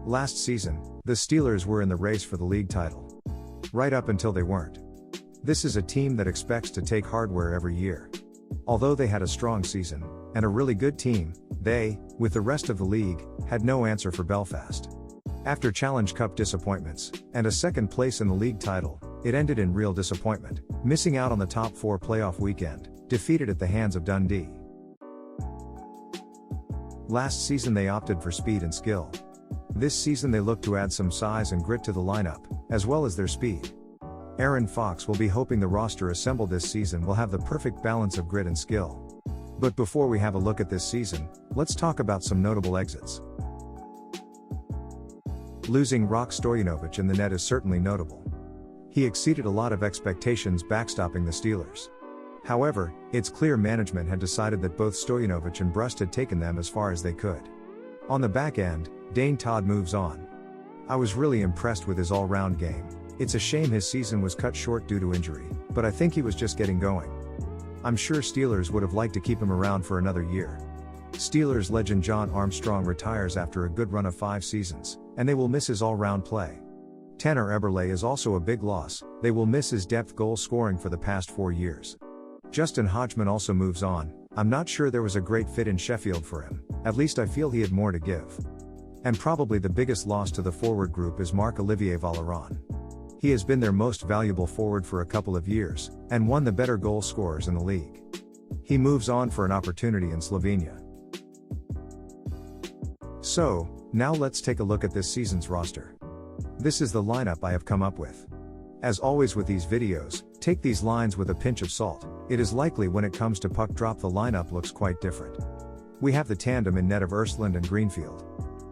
Last season, the Steelers were in the race for the league title. Right up until they weren't. This is a team that expects to take hardware every year. Although they had a strong season, and a really good team, they, with the rest of the league, had no answer for Belfast. After Challenge Cup disappointments, and a second place in the league title, it ended in real disappointment, missing out on the top 4 playoff weekend, defeated at the hands of Dundee. Last season they opted for speed and skill. This season they look to add some size and grit to the lineup, as well as their speed. Aaron Fox will be hoping the roster assembled this season will have the perfect balance of grit and skill. But before we have a look at this season, let's talk about some notable exits. Losing Rok Stojanovic in the net is certainly notable. He exceeded a lot of expectations backstopping the Steelers. However, it's clear management had decided that both Stojanovic and Brust had taken them as far as they could. On the back end, Dane Todd moves on. I was really impressed with his all-round game. It's a shame his season was cut short due to injury, but I think he was just getting going. I'm sure Steelers would have liked to keep him around for another year. Steelers legend John Armstrong retires after a good run of 5 seasons, and they will miss his all-round play. Tanner Eberle is also a big loss. They will miss his depth goal scoring for the past 4 years. Justin Hodgman also moves on. I'm not sure there was a great fit in Sheffield for him, at least I feel he had more to give. And probably the biggest loss to the forward group is Marc-Olivier Valleron. He has been their most valuable forward for a couple of years, and one of the better goal scorers in the league. He moves on for an opportunity in Slovenia. So, now let's take a look at this season's roster. This is the lineup I have come up with. As always with these videos, take these lines with a pinch of salt. It is likely when it comes to puck drop the lineup looks quite different. We have the tandem in net of Ersland and Greenfield.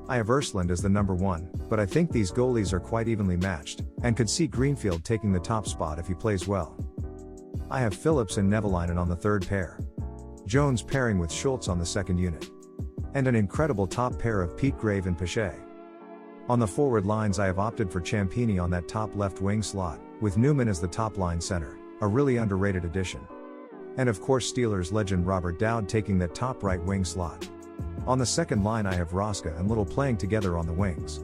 I have Ersland as the number 1, but I think these goalies are quite evenly matched, and could see Greenfield taking the top spot if he plays well. I have Phillips and Nevalainen on the third pair. Jones pairing with Schultz on the second unit. And an incredible top pair of Pete Grave and Pache. On the forward lines I have opted for Ciampini on that top left wing slot, with Newman as the top line center, a really underrated addition. And of course Steelers legend Robert Dowd taking that top right wing slot. On the second line I have Roska and Little playing together on the wings.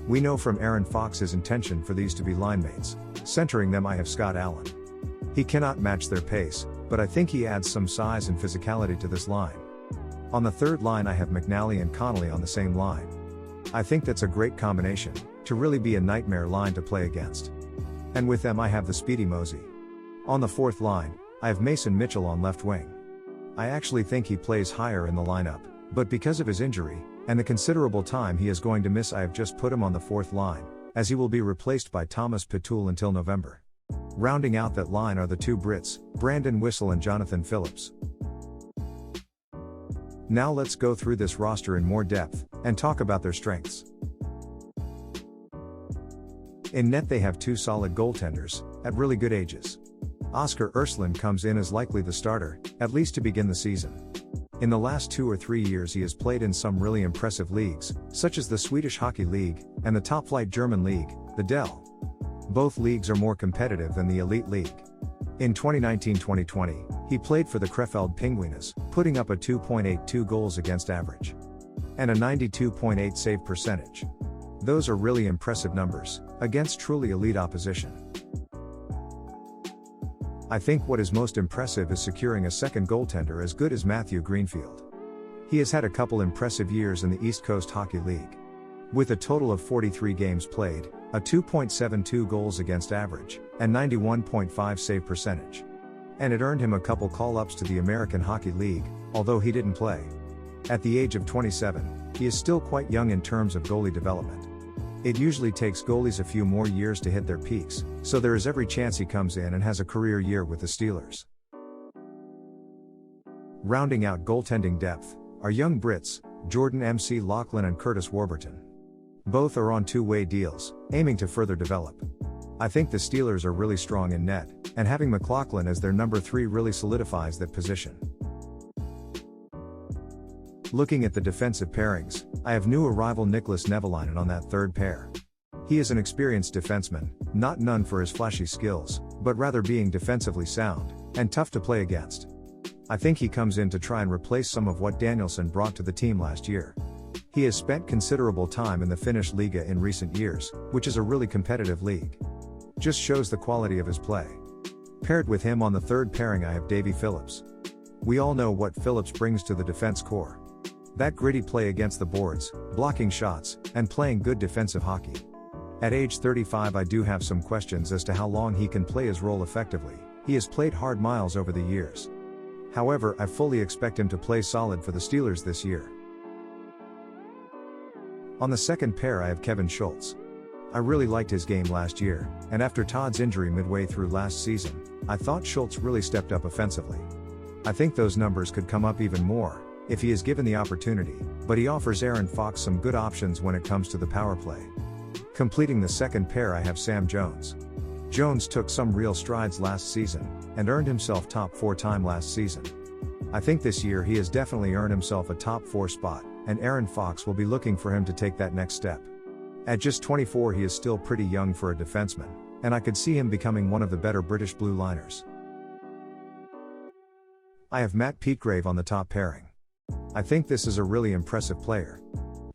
We know from Aaron Fox's intention for these to be line mates. Centering them I have Scott Allen. He cannot match their pace, but I think he adds some size and physicality to this line. On the third line I have McNally and Connolly on the same line. I think that's a great combination, to really be a nightmare line to play against. And with them I have the speedy Mosey. On the fourth line, I have Mason Mitchell on left wing. I actually think he plays higher in the lineup, but because of his injury, and the considerable time he is going to miss I have just put him on the fourth line, as he will be replaced by Thomas Pitoul until November. Rounding out that line are the 2 Brits, Brandon Whistle and Jonathan Phillips. Now let's go through this roster in more depth, and talk about their strengths. In net they have 2 solid goaltenders, at really good ages. Oskar Ersland comes in as likely the starter, at least to begin the season. In the last 2 or 3 years he has played in some really impressive leagues, such as the Swedish Hockey League, and the top-flight German league, the DEL. Both leagues are more competitive than the Elite League. In 2019-2020, he played for the Krefeld Pinguinas, putting up a 2.82 goals against average. And a 92.8 save percentage. Those are really impressive numbers, against truly elite opposition. I think what is most impressive is securing a second goaltender as good as Matthew Greenfield. He has had a couple impressive years in the East Coast Hockey League. With a total of 43 games played, a 2.72 goals against average, and 91.5 save percentage. And it earned him a couple call-ups to the American Hockey League, although he didn't play. At the age of 27, he is still quite young in terms of goalie development. It usually takes goalies a few more years to hit their peaks, so there is every chance he comes in and has a career year with the Steelers. Rounding out goaltending depth are young Brits, Jordan MC Laughlin and Curtis Warburton. Both are on 2-way deals, aiming to further develop. I think the Steelers are really strong in net, and having McLaughlin as their number 3 really solidifies that position. Looking at the defensive pairings, I have new arrival Nicholas Nevalainen on that third pair. He is an experienced defenseman, not known for his flashy skills, but rather being defensively sound, and tough to play against. I think he comes in to try and replace some of what Danielson brought to the team last year. He has spent considerable time in the Finnish Liga in recent years, which is a really competitive league. Just shows the quality of his play. Paired with him on the third pairing I have Davy Phillips. We all know what Phillips brings to the defense core. That gritty play against the boards, blocking shots, and playing good defensive hockey. At age 35 I do have some questions as to how long he can play his role effectively. He has played hard miles over the years. However, I fully expect him to play solid for the Steelers this year. On the second pair I have Kevin Schultz. I really liked his game last year, and after Todd's injury midway through last season, I thought Schultz really stepped up offensively. I think those numbers could come up even more, if he is given the opportunity, but he offers Aaron Fox some good options when it comes to the power play. Completing the second pair I have Sam Jones. Jones took some real strides last season, and earned himself top 4 time last season. I think this year he has definitely earned himself a top 4 spot, and Aaron Fox will be looking for him to take that next step. At just 24 he is still pretty young for a defenseman, and I could see him becoming one of the better British blue liners. I have Matt Peatgrave on the top pairing. I think this is a really impressive player.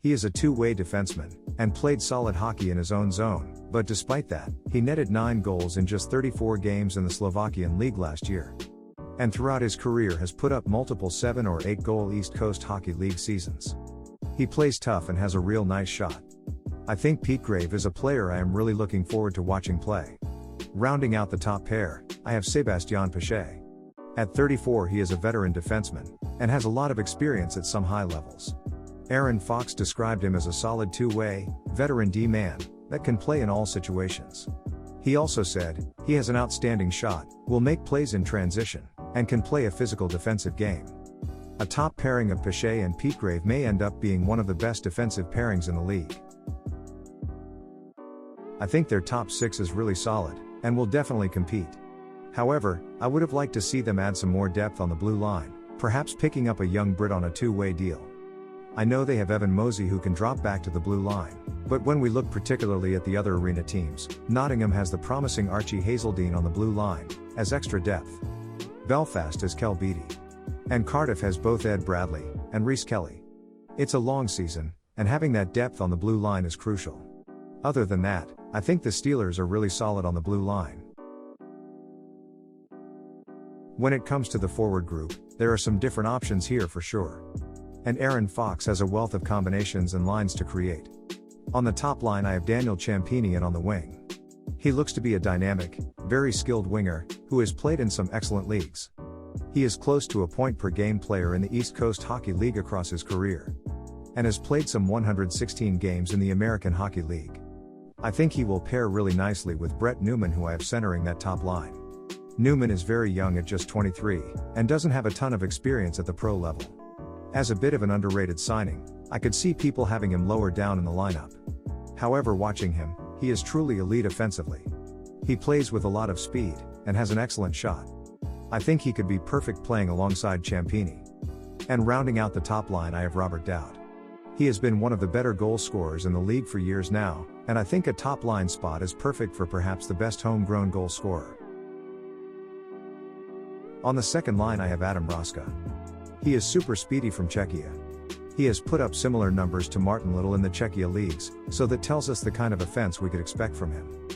He is a two-way defenseman, and played solid hockey in his own zone, but despite that, he netted 9 goals in just 34 games in the Slovakian League last year. And throughout his career has put up multiple 7 or 8 goal East Coast Hockey League seasons. He plays tough and has a real nice shot. I think Peatgrave is a player I am really looking forward to watching play. Rounding out the top pair, I have Sebastian Pache. At 34 he is a veteran defenseman, and has a lot of experience at some high levels. Aaron Fox described him as a solid two-way, veteran D-man, that can play in all situations. He also said, he has an outstanding shot, will make plays in transition, and can play a physical defensive game. A top pairing of Pache and Peatgrave may end up being one of the best defensive pairings in the league. I think their top 6 is really solid, and will definitely compete. However, I would have liked to see them add some more depth on the blue line, perhaps picking up a young Brit on a two-way deal. I know they have Evan Mosey who can drop back to the blue line, but when we look particularly at the other arena teams, Nottingham has the promising Archie Hazeldine on the blue line, as extra depth. Belfast has Kel Beattie. And Cardiff has both Ed Bradley and Reece Kelly. It's a long season, and having that depth on the blue line is crucial. Other than that, I think the Steelers are really solid on the blue line. When it comes to the forward group, there are some different options here for sure. And Aaron Fox has a wealth of combinations and lines to create. On the top line I have Daniel Ciampini, and on the wing, he looks to be a dynamic, very skilled winger, who has played in some excellent leagues. He is close to a point-per-game player in the East Coast Hockey League across his career, and has played some 116 games in the American Hockey League. I think he will pair really nicely with Brett Newman, who I have centering that top line. Newman is very young at just 23, and doesn't have a ton of experience at the pro level. As a bit of an underrated signing, I could see people having him lower down in the lineup. However, watching him, he is truly elite offensively. He plays with a lot of speed, and has an excellent shot. I think he could be perfect playing alongside Ciampini. And rounding out the top line I have Robert Dowd. He has been one of the better goal scorers in the league for years now, and I think a top line spot is perfect for perhaps the best homegrown goal scorer. On the second line I have Adam Roska. He is super speedy from Czechia. He has put up similar numbers to Martin Little in the Czechia leagues, so that tells us the kind of offense we could expect from him.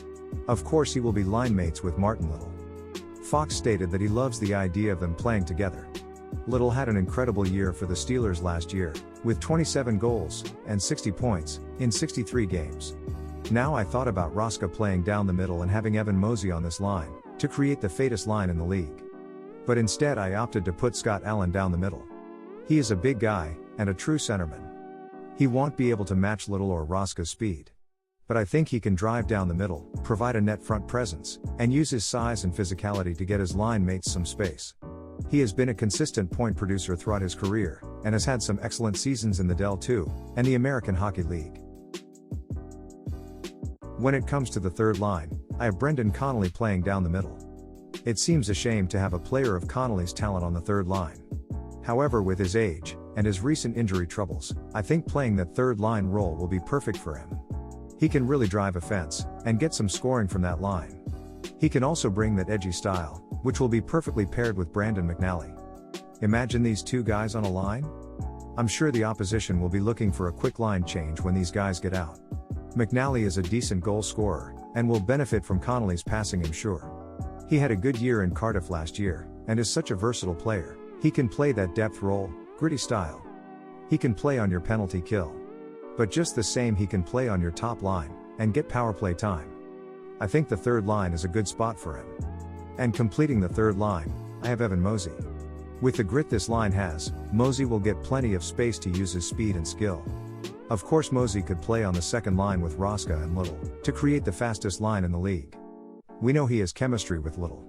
Of course he will be line mates with Martin Little. Fox stated that he loves the idea of them playing together. Little had an incredible year for the Steelers last year, with 27 goals and 60 points in 63 games. Now I thought about Roska playing down the middle and having Evan Mosey on this line, to create the fattest line in the league. But instead I opted to put Scott Allen down the middle. He is a big guy, and a true centerman. He won't be able to match Little or Roska's speed. But I think he can drive down the middle, provide a net front presence, and use his size and physicality to get his line mates some space. He has been a consistent point producer throughout his career, and has had some excellent seasons in the Del 2, and the American Hockey League. When it comes to the third line, I have Brendan Connolly playing down the middle. It seems a shame to have a player of Connolly's talent on the third line. However, with his age, and his recent injury troubles, I think playing that third line role will be perfect for him. He can really drive offense, and get some scoring from that line. He can also bring that edgy style, which will be perfectly paired with Brandon McNally. Imagine these two guys on a line? I'm sure the opposition will be looking for a quick line change when these guys get out. McNally is a decent goal scorer, and will benefit from Connolly's passing, I'm sure. He had a good year in Cardiff last year, and is such a versatile player. He can play that depth role, gritty style. He can play on your penalty kill. But just the same, he can play on your top line, and get power play time. I think the third line is a good spot for him. And completing the third line, I have Evan Mosey. With the grit this line has, Mosey will get plenty of space to use his speed and skill. Of course, Mosey could play on the second line with Roska and Little, to create the fastest line in the league. We know he has chemistry with Little.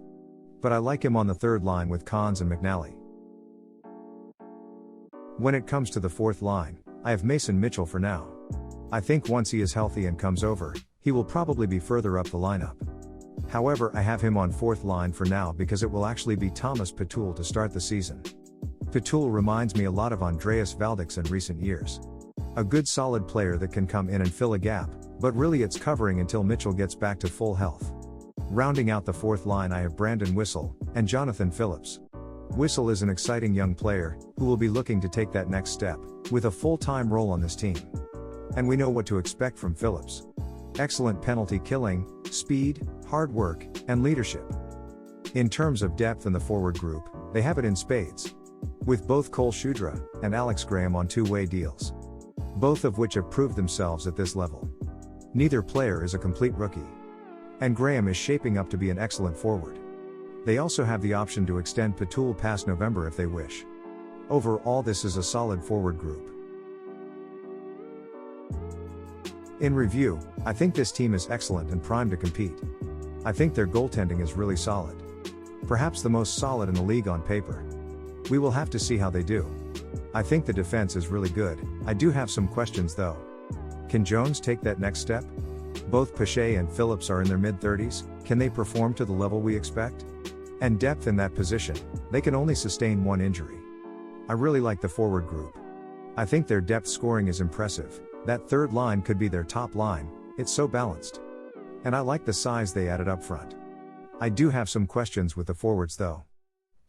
But I like him on the third line with Cons and McNally. When it comes to the fourth line, I have Mason Mitchell for now. I think once he is healthy and comes over, he will probably be further up the lineup. However, I have him on fourth line for now because it will actually be Thomas Patul to start the season. Patul reminds me a lot of Andreas Valdix in recent years. A good solid player that can come in and fill a gap, but really it's covering until Mitchell gets back to full health. Rounding out the fourth line, I have Brandon Whistle and Jonathan Phillips. Whistle is an exciting young player, who will be looking to take that next step, with a full-time role on this team. And we know what to expect from Phillips. Excellent penalty killing, speed, hard work, and leadership. In terms of depth in the forward group, they have it in spades. With both Cole Shudra and Alex Graham on two-way deals. Both of which have proved themselves at this level. Neither player is a complete rookie. And Graham is shaping up to be an excellent forward. They also have the option to extend Patul past November if they wish. Overall, this is a solid forward group. In review, I think this team is excellent and primed to compete. I think their goaltending is really solid. Perhaps the most solid in the league on paper. We will have to see how they do. I think the defense is really good. I do have some questions though. Can Jones take that next step? Both Pache and Phillips are in their mid-30s, can they perform to the level we expect? And depth in that position, they can only sustain one injury. I really like the forward group. I think their depth scoring is impressive, that third line could be their top line, it's so balanced. And I like the size they added up front. I do have some questions with the forwards though.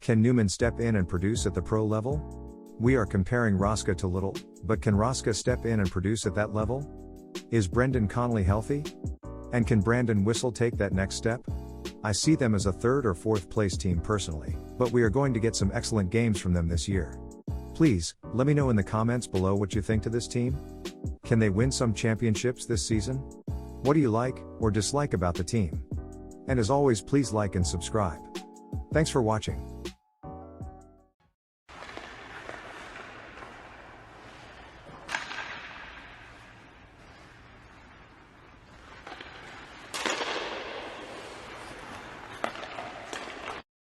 Can Newman step in and produce at the pro level? We are comparing Roska to Little, but can Roska step in and produce at that level? Is Brendan Connolly healthy? And can Brandon Whistle take that next step? I see them as a third or fourth place team personally, but we are going to get some excellent games from them this year. Please, let me know in the comments below what you think to this team. Can they win some championships this season? What do you like, or dislike about the team? And as always, please like and subscribe. Thanks for watching.